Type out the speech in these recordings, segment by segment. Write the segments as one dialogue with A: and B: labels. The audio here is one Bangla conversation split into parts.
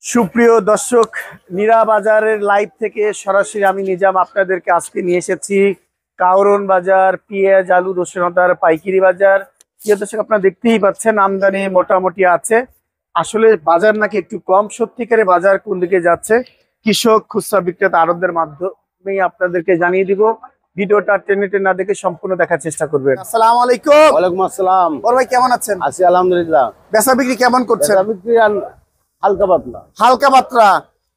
A: সুপ্রিয় দর্শক, নীরা বাজারের লাইভ থেকে সরাসরি আমি নিজাম আপনাদেরকে আজকে নিয়ে এসেছি কাউরন বাজার, পেঁয়াজ, আলু, রসুন আদার পাইকারি বাজার। প্রিয় দর্শক, আপনারা দেখতেই পাচ্ছেন আমদানি মোটামুটি আছে। আসলে বাজার নাকি একটু কম। সত্যিকারে বাজার কোন দিকে যাচ্ছে কৃষক, খুচরা বিক্রেতা, আড়তদের মাধ্যমে আপনাদেরকে জানিয়ে দিব। ভিডিওটা টেনে টেনে না দেখে সম্পূর্ণ দেখার চেষ্টা করবেন। আসসালামু আলাইকুম।
B: ওয়ালাইকুম আসসালাম।
A: বড় ভাই কেমন আছেন?
B: আছি আলহামদুলিল্লাহ।
A: বেচা বিক্রি কেমন করছেন?
B: বেচা বিক্রি হালকা পাতলা।
A: হালকা পাতলা।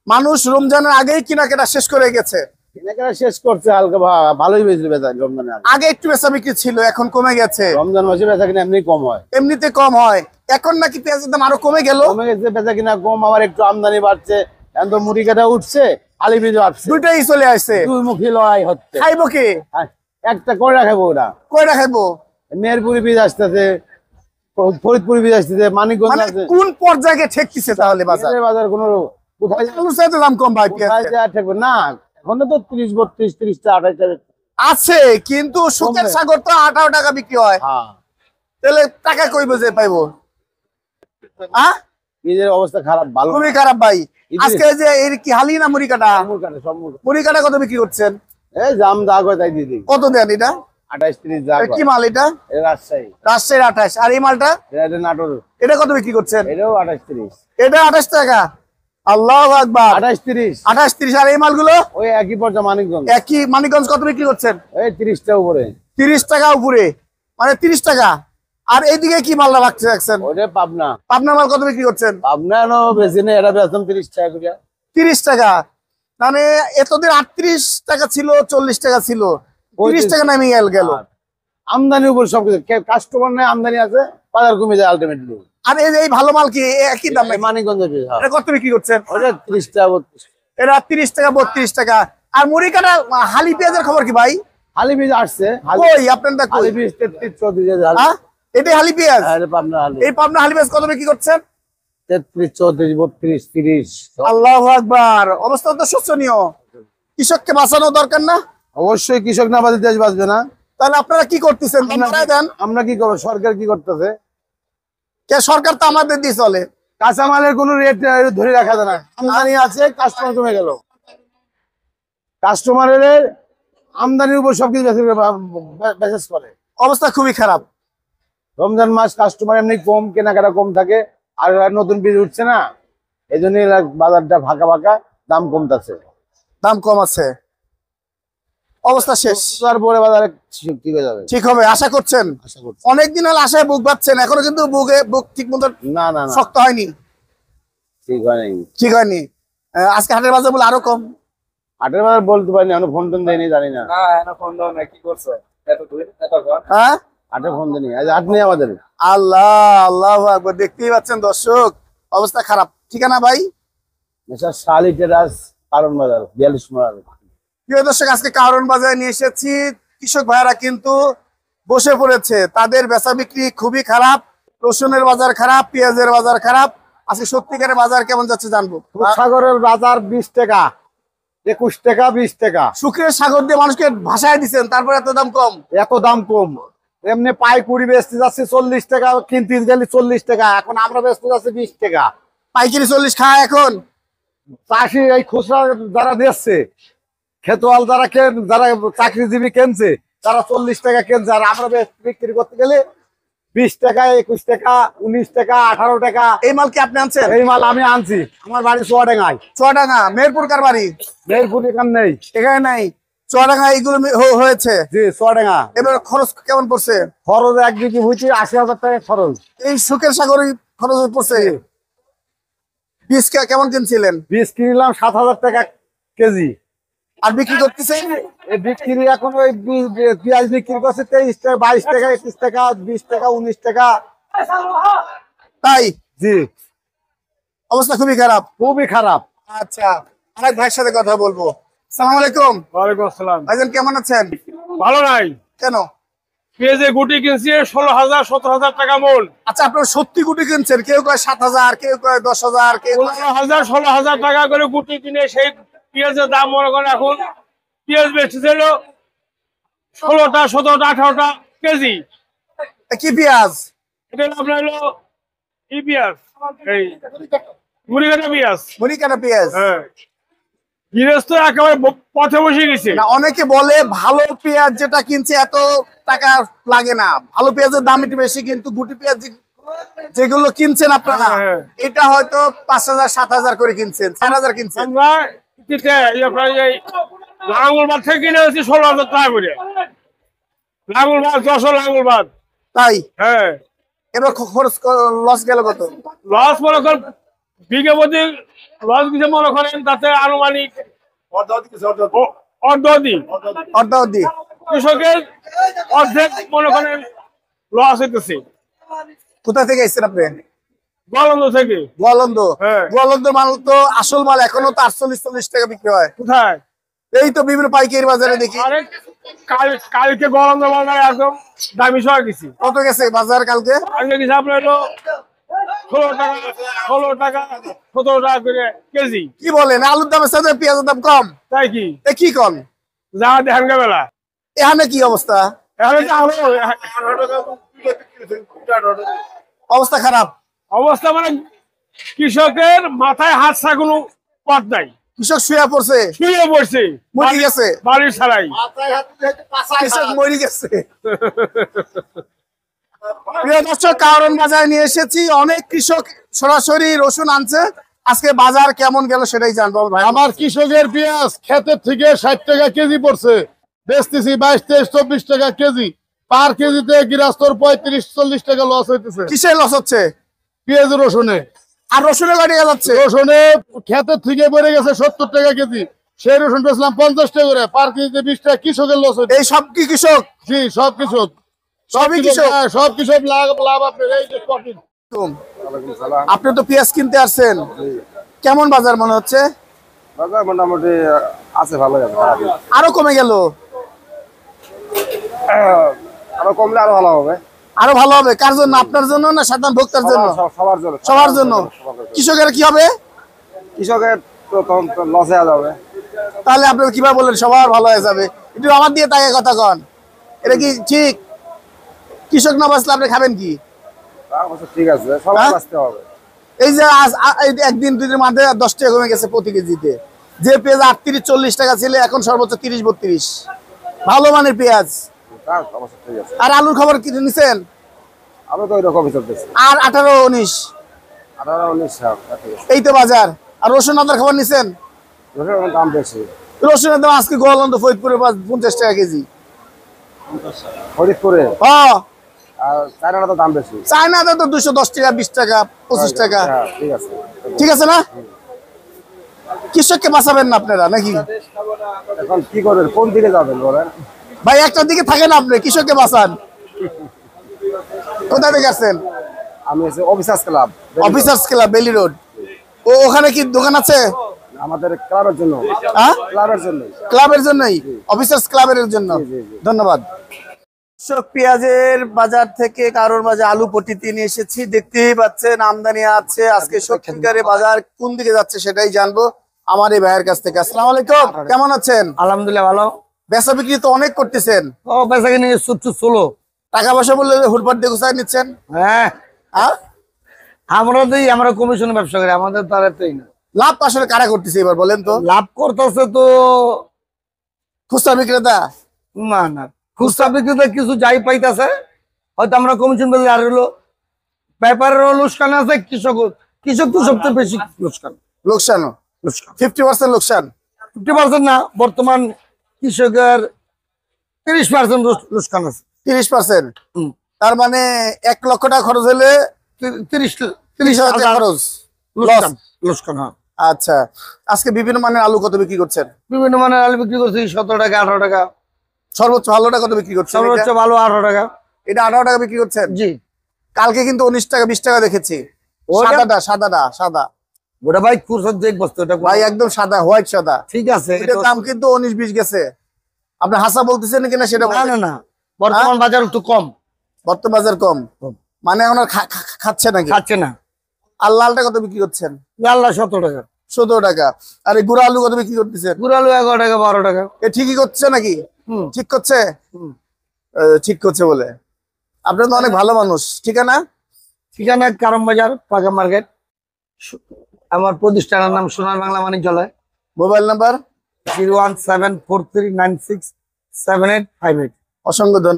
A: মানুষ রমজানের আগেই কেনাকাটা শেষ করে গেছে।
B: কেনাকাটা শেষ করছে হালকা, ভালোই বেশি বেচা রমজানের
A: আগে একটু বেচা বিক্রি ছিল, এখন কমে গেছে।
B: রমজান মাসে বেচা কিনা এমনি কম হয়,
A: এমনিতে কম হয়। এখন নাকি পেঁয়াজের দাম আরো কমে গেল।
B: কমে গেছে, বেচা কিনা কম, আবার একটু আমদানি বাড়ছে। এখন তো মুড়ি কাটা উঠছে, আলি বীজ আসছে,
A: দুইটাই চলে আসছে।
B: দুই মুখী লড়াই হচ্ছে।
A: খাইবো কি?
B: একটা কয়টা খাইবো ওরা?
A: কয়টা খাইবো?
B: মেহেরপুরি বীজ আসতেছে, ফরিদপুরি বীজ আসতেছে, মানিকগঞ্জ
A: মানে
B: আছে।
A: কোন পর্যায়ে ঠেকতেছে তাহলে বাজার?
B: বাজার কোনো কোথায়
A: আলুর চাইতে দাম কম ভাই পেঁয়াজ
B: ঠেকবে না। এখন তো 30, 32, 30টা 28
A: আছে, কিন্তু সুখের সাগর তো 18 টাকা বিক্রি হয়।
B: হ্যাঁ,
A: তাহলে টাকা কই বুঝে পাইবো?
B: বীজের অবস্থা খারাপ, ভালো
A: খুবই খারাপ ভাই। আজকে যে এর কি হালি না মুড়ি কাটা? মুড়ি কাটা কত বিক্রি করছেন?
B: এই জাম দা করে তাই দিদি।
A: কত দেন এটা?
B: 28, 30 যা।
A: কি মাল এটা?
B: রাজশাহী।
A: রাজশাহীর 28। আর এই মালটা?
B: এটা নাটোর।
A: এটা কত বিক্রি করছেন?
B: এটাও 28, 30।
A: এটা 28 টাকা। আল্লাহু আকবার।
B: 28, 30।
A: 28, 30। আর এই মালগুলো?
B: ওই একই পর্যায়ে মানিকগঞ্জ।
A: একই। মানিকগঞ্জ কত বিক্রি করছেন?
B: এই 30টা উপরে।
A: 30 টাকা উপরে, মানে 30 টাকা। আর এইদিকে কি মালটা রাখছেন?
B: ওটা পাবনা।
A: পাবনা মাল কত বিক্রি করছেন?
B: পাবনা নো বেশি নেই, এটা বেচলাম 30 টাকা করে।
A: 30 টাকা। মানে এতদিন 38 টাকা ছিল, 40 টাকা ছিল, 30 টাকা নামে গেল।
B: আমদানির উপর সবকিছু, কাস্টমার নাই, আমদানি আছে, বাজার কমে যায় আলটিমেটলি।
A: আর এই ভালো মাল কি একই দাম?
B: মানিকগঞ্জের
A: এটা কত বিক্রি করছেন?
B: ওটা 30 টাকা, 32।
A: এটা 30 টাকা, 32 টাকা। আর মুড়ি কাটা হালি পেঁয়াজের খবর কি ভাই?
B: হালি বীজ আসছে।
A: কই আপনারটা কই?
B: হালি বীজ 33, 34।
A: এটাই হালি পেঁয়াজ?
B: এটা পাবনা হালি।
A: এই পাবনা হালি পেঁয়াজ কত বিক্রি করছেন?
B: 33, 34, 32, 30।
A: আল্লাহু আকবার। অবস্থা তো শোচনীয়। কৃষককে বাঁচানো দরকার না?
B: অবশ্যই, কৃষক না বাঁচলে দেশ বাঁচবে না।
A: তাহলে আপনারা কি করতেছেন? দেন।
B: আমরা কি করবো? সরকার কি করতেছে?
A: সরকার তো আমাদের দিয়ে চলে।
B: কাঁচামালের কোনো রেট ধরে রাখা যায় না। আমদানি আছে, কাস্টমার কমে গেল। কাস্টমারের আমদানির উপর সবকিছু মেসেজ করে।
A: অবস্থা খুবই খারাপ।
B: রমজান মাস কাস্টমার এমনি কম, কেনাকাটা কম থাকে। আর নতুন বীজ উঠছে না, এই জন্য বাজারটা ফাঁকা ফাঁকা, দাম কমতেছে।
A: দাম কম আছে, অবস্থা শেষ।
B: তারপরে বাজারে ঠিক হয়ে যাবে।
A: ঠিক হবে আশা করছেন?
B: আশা করছি।
A: অনেকদিন হল আশায় বুক বাঁধছেন, এখনো কিন্তু বুক ঠিক মতো
B: না না
A: শক্ত হয়নি।
B: ঠিক হয়নি,
A: ঠিক হয়নি। আজকে হাটের বাজার বলে আরো কম।
B: হাটের বাজার বলতে পারিনি, এখনো ফোন টোন দেয়নি, জানি না।
A: হ্যাঁ,
B: হাটে ফোন দেয়নি, আজ হাট নেই আমাদের।
A: আল্লাহ আল্লাহু আকবার। দেখতেই পাচ্ছেন দর্শক, অবস্থা খারাপ। ঠিকানা ভাই?
B: শালি টেরাস, কারণ বাজার, 42 নম্বর।
A: প্রিয় দর্শক, আজকে কারণ বাজারে নিয়ে এসেছি। কৃষক ভাইরা কিন্তু বসে পড়েছে, তাদের বেচা বিক্রি খুবই খারাপ। রসুনের বাজার খারাপ, পেঁয়াজের বাজার খারাপ। আজকে সত্যিকারের বাজার কেমন যাচ্ছে জানবো।
B: সাগরের বাজার 20 টাকা, 21 টাকা, 20 টাকা।
A: শুক্রের সাগর দিয়ে মানুষকে ভাসায় দিচ্ছেন, তারপরে এত দাম কম।
B: এত দাম কম। এমনি পাইকারি বেচতে যাচ্ছে 40 টাকা, কিনতে গেলে 40 টাকা। এখন আমরা বেচতে যাচ্ছি 20 টাকা।
A: পাইকারি 40 খায় এখন।
B: চাষি এই খুচরা যারা দিচ্ছে, খেতোয়াল যারা যারা চাকরিজীবী কিনছে, তারা 40 টাকা কিনছে। আর আমরা বিক্রি করতে গেলে 20 টাকা, 21 টাকা, 19 টাকা, 18 টাকা।
A: এই মাল কি আপনি আনছেন?
B: এই মাল আমি আনছি, আমার বাড়ি চুয়াডাঙ্গায়।
A: চুয়াডাঙ্গা, মেহেরপুর কার বাড়ি?
B: মেহেরপুর এখানে নেই,
A: এখানে নাই। চুয়াডাঙ্গা এইগুলো হয়েছে।
B: জি চুয়াডাঙ্গা।
A: এবার খরচ কেমন পড়ছে?
B: খরচ এক বিঘি হয়েছে 80,000 টাকা খরচ।
A: এই সুখের সাগরই খরচ পড়ছে। বীজ কেমন কিনছিলেন?
B: বীজ কিনলাম 7,000 টাকা কেজি।
A: আর বিক্রি করতেছেন?
B: এই বিক্রি এখন ওই পেঁয়াজ বিক্রি করছে 23 টাকা, 22 টাকা, 21 টাকা, 20 টাকা, 19 টাকা।
A: তাই?
B: জি,
A: অবস্থা খুবই খারাপ।
B: খুবই খারাপ।
A: আচ্ছা, আরেক ভাইয়ের সাথে কথা বলবো। আসসালামু আলাইকুম।
C: ওয়ালাইকুম আসসালাম।
A: ভাইজান কেমন আছেন?
C: ভালো নাই।
A: কেন?
C: পেঁয়াজে গুটি কিনছি 16,000, 17,000 টাকা মূল।
A: আচ্ছা, আপনারা সত্যি গুটি কিনছেন? কেউ কয় 7,000, কেউ কয় 10,000, কেউ
C: 15,000, 16,000 টাকা করে গুটি কিনে সেই পেঁয়াজের দাম মনে করেন এখন পেঁয়াজ বেচছিল 16টা, 17টা, 18টা কেজি।
A: কি পেঁয়াজ?
C: এটা আপনার হলো ই পেঁয়াজ, এই মুড়িঘাটা পেঁয়াজ।
A: মরিকাটা পেঁয়াজ।
C: হ্যাঁ, গৃহস্থ একেবারে পথে বসে গেছে।
A: না, অনেকে বলে ভালো পেঁয়াজ যেটা কিনছে এত টাকা লাগে না, ভালো পেঁয়াজের দাম একটু বেশি, কিন্তু গুটি পেঁয়াজ যেগুলো কিনছেন আপনারা
C: হ্যাঁ।
A: এটা হয়তো 5,000 7,000 করে কিনছেন, 4,000 কিনছেন।
C: আমরা লাঙ্গলবাদ থেকে কিনে হচ্ছে 16,000 টাকা করে। লাঙ্গলবাদ, যশোর লাঙ্গলবাদ।
A: তাই
C: হ্যাঁ,
A: এবার খরচ লস গেল কত?
C: লস মনে করেন বিঘে প্রতি লস কিছু মনে করেন তাতে আনুমানিক অর্ধি
A: অর্ধাবধি।
C: কৃষকের অর্ধেক মনে করেন লস হইতেছে।
A: কোথা থেকে এসেছেন আপনি?
C: গোয়ালন্দ থেকে।
A: গোয়ালন্দ।
C: হ্যাঁ।
A: গোয়ালন্দ মাল তো আসল মাল এখনো তো 48-40 টাকা বিক্রি হয়।
C: কোথায়?
A: এই তো বিভিন্ন পাইকারি বাজারে দেখি।
C: আরে কালকে গোয়ালন্দ বাজারে একদম দামি সহ গেছি।
A: কত গেছে বাজার কালকে?
C: আজকে গেছি আপনার হলো 16 টাকা 17 টাকা করে কেজি।
A: কি বলেন, আলুর দামের সাথে পেঁয়াজের দাম কম?
C: তাই কি?
A: এ কি কম?
C: যা দেখেন বেলা
A: এখানে কি অবস্থা?
C: এখন
A: অবস্থা খারাপ।
C: অবস্থা মানে কৃষকের মাথায় হাত ছাড়া কোনো পথ নাই।
A: কৃষক শুয়ে পড়ছে,
C: শুয়ে পড়ছে,
A: মরে গেছে,
C: বাড়ির ছাড়াই।
A: কৃষক মরে গেছে। প্রিয় দর্শক, কারণ বাজারে নিয়ে এসেছি, অনেক কৃষক সরাসরি রসুন আনছে। আজকে বাজার কেমন গেল সেটাই জানবো ভাই।
B: আমার কৃষকের পেঁয়াজ ক্ষেতের থেকে 60 টাকা কেজি পড়ছে, বেচতেছি 22, 23, 24 টাকা কেজি। পার কেজিতে গৃহস্থর 35-40 টাকা লস হইতেছে
A: কিসের লস হচ্ছে?
B: পেঁয়াজ রসুনে।
A: আর রসুনের গাড়ি যাচ্ছে।
B: রসুনে ক্ষেতের থেকে বেড়ে গেছে 70 টাকা কেজি, সেই রসুন বেচলাম 50 টাকা করে, পার কেজিতে 20 টাকা। কৃষকের লস হইতেছে।
A: এই সব কি কৃষক?
B: জি, সব কৃষক,
A: সবই কৃষক।
B: হ্যাঁ, সব কৃষক লাভ আপনার। এই যে profit।
A: আপনি তো পেঁয়াজ কিনতে আসছেন, কেমন বাজার মনে হচ্ছে?
B: বাজার মোটামুটি আছে, ভালো আছে, খারাপ না।
A: আরো কমে গেল?
B: আরো কমলে আরো ভালো হবে।
A: আরো ভালো হবে? কার জন্য? আপনার জন্য না সাধারণ ভোক্তার জন্য?
B: সবার জন্য।
A: সবার জন্য। কৃষকের কি হবে?
B: কৃষকের তো তখন লস হয়ে যাবে।
A: তাহলে আপনি কিভাবে বললেন সবার ভালো হয়ে যাবে? একটু আমার দিয়ে তাকে কথা কন, এটা কি ঠিক? কৃষক না বাঁচলে আপনি খাবেন কি?
B: ঠিক আছে, সবাই বাঁচতে হবে।
A: এই যে এই একদিন দুদিনের মাঝে 10 টাকা কমে গেছে প্রতি কেজিতে। যে পেঁয়াজ 38-40 টাকা ছিল এখন সর্বোচ্চ 30-32। ভালো মানের পেঁয়াজ।
B: ঠিক আছে,
A: আর আলুর খবর কি নিছেন?
B: আমি তো ওই রকমই চলতেছি।
A: আর 18-19
B: 18-19
A: এই তো বাজার। আর রসুন আদার খবর নিছেন?
B: দাম বেশি।
A: রসুনের দাম আজকে গোয়ালন্দ ফরিদপুরে 50 টাকা কেজি।
B: ফরিদপুরে
A: হ্যাঁ,
B: আর চায়নাটা তো দাম বেশি।
A: চায়নাতে তো 210 টাকা, 20 টাকা, 25 টাকা।
B: হ্যাঁ, ঠিক আছে।
A: ঠিক আছে না? কৃষককে বাঁচাবেন না আপনারা নাকি?
B: এখন কি করবেন, কোন দিকে যাবেন বলেন?
A: ভাই একটার দিকে থাকেন, আপনি কৃষককে বাঁচান। কোথা থেকে আসছেন?
B: আমি হচ্ছে অফিসার্স ক্লাব।
A: অফিসার্স ক্লাব, বেলি রোড। ওখানে কি দোকান আছে?
B: আমাদের ক্লাবের জন্য।
A: হ্যাঁ,
B: ক্লাবের জন্য।
A: ক্লাবের জন্যই, অফিসার্স ক্লাবের জন্য। ধন্যবাদ। কৃষক পেঁয়াজের বাজার থেকে কারোর মাঝে আলু পট্টিতে নিয়ে এসেছি, দেখতেই পাচ্ছেন আমদানি আছে। আজকে সত্যিকারে বাজার কোন দিকে যাচ্ছে সেটাই জানবো আমার এই ভাইয়ের কাছ থেকে। আসসালামু আলাইকুম, কেমন আছেন?
D: আলহামদুলিল্লাহ ভালো।
A: বেচা বিক্রি তো অনেক করতেছেন,
D: ও বেচা কিনে চলো।
A: টাকা পয়সা বললে হুটপাট দিয়ে গুছাই নিচ্ছেন।
D: হ্যাঁ,
A: হ্যাঁ,
D: আমরা কমিশনের ব্যবসা করি, আমাদের তো আর এতই না।
A: লাভ আসলে কারা করতেছে এবার বলেন তো?
D: লাভ করতেছে তো
A: খুচরা বিক্রেতা।
D: না খুচরা বিক্রিতে কিছু যাই পাইতেছে, হয়তো আমরা কমিশন বলি। আর হলো ব্যাপারেরও লোকসান আছে, কৃষক তো সবচেয়ে বেশি লোকসান।
A: লোকসান 50% লোকসান।
D: 50% না, বর্তমান কৃষকের 30% লোকসান আছে।
A: 30%? তার মানে 1 লক্ষ টাকা খরচ হলে 30,000 টাকা খরচ
D: লোকসান। হ্যাঁ,
A: আচ্ছা, আজকে বিভিন্ন মানের আলু কত বিক্রি করছেন?
D: বিভিন্ন মানের আলু বিক্রি করছি 17 টাকা, 18 টাকা।
A: সর্বোচ্চ ভালোটা কত বিক্রি করছেন?
D: সর্বোচ্চ ভালো 18 টাকা।
A: এটা 18 টাকা বিক্রি করছেন?
D: জি।
A: কালকে কিন্তু 19 টাকা 20 টাকা দেখেছি। সাদা
D: ওটা ভাই কুরসত দেখ বস্তু, এটা
A: ভাই একদম সাদা, হোয়াইট সাদা।
D: ঠিক আছে,
A: এটার দাম কিন্তু 19-20 গেছে। আপনি হাসা বলতেছেন কিনা সেটা বলেন।
D: না বর্তমান বাজার একটু কম।
A: বর্তমান বাজার কম মানে এখন আর খাচ্ছে নাকি?
D: খাচ্ছে না।
A: আর লালটা কত বিক্রি করছেন?
D: লাল্লা 17 টাকা।
A: 17 টাকা। আর এই গুঁড়া আলু কত বিক্রি করতেছেন?
D: গুড় আলু 11 টাকা, 12 টাকা।
A: এ ঠিকই করছে নাকি? ঠিক করছে? ঠিক করছে বলে। আপনার তো অনেক ভালো মানুষ। ঠিকানা?
D: ঠিকানা কারম বাজার, পাকা মার্কেট, আমার প্রতিষ্ঠানের নাম সোনার বাংলা বাণিজ্যালয়।
A: Mobile number?
D: 01743967858।
A: অসংখ্য ধন্যবাদ।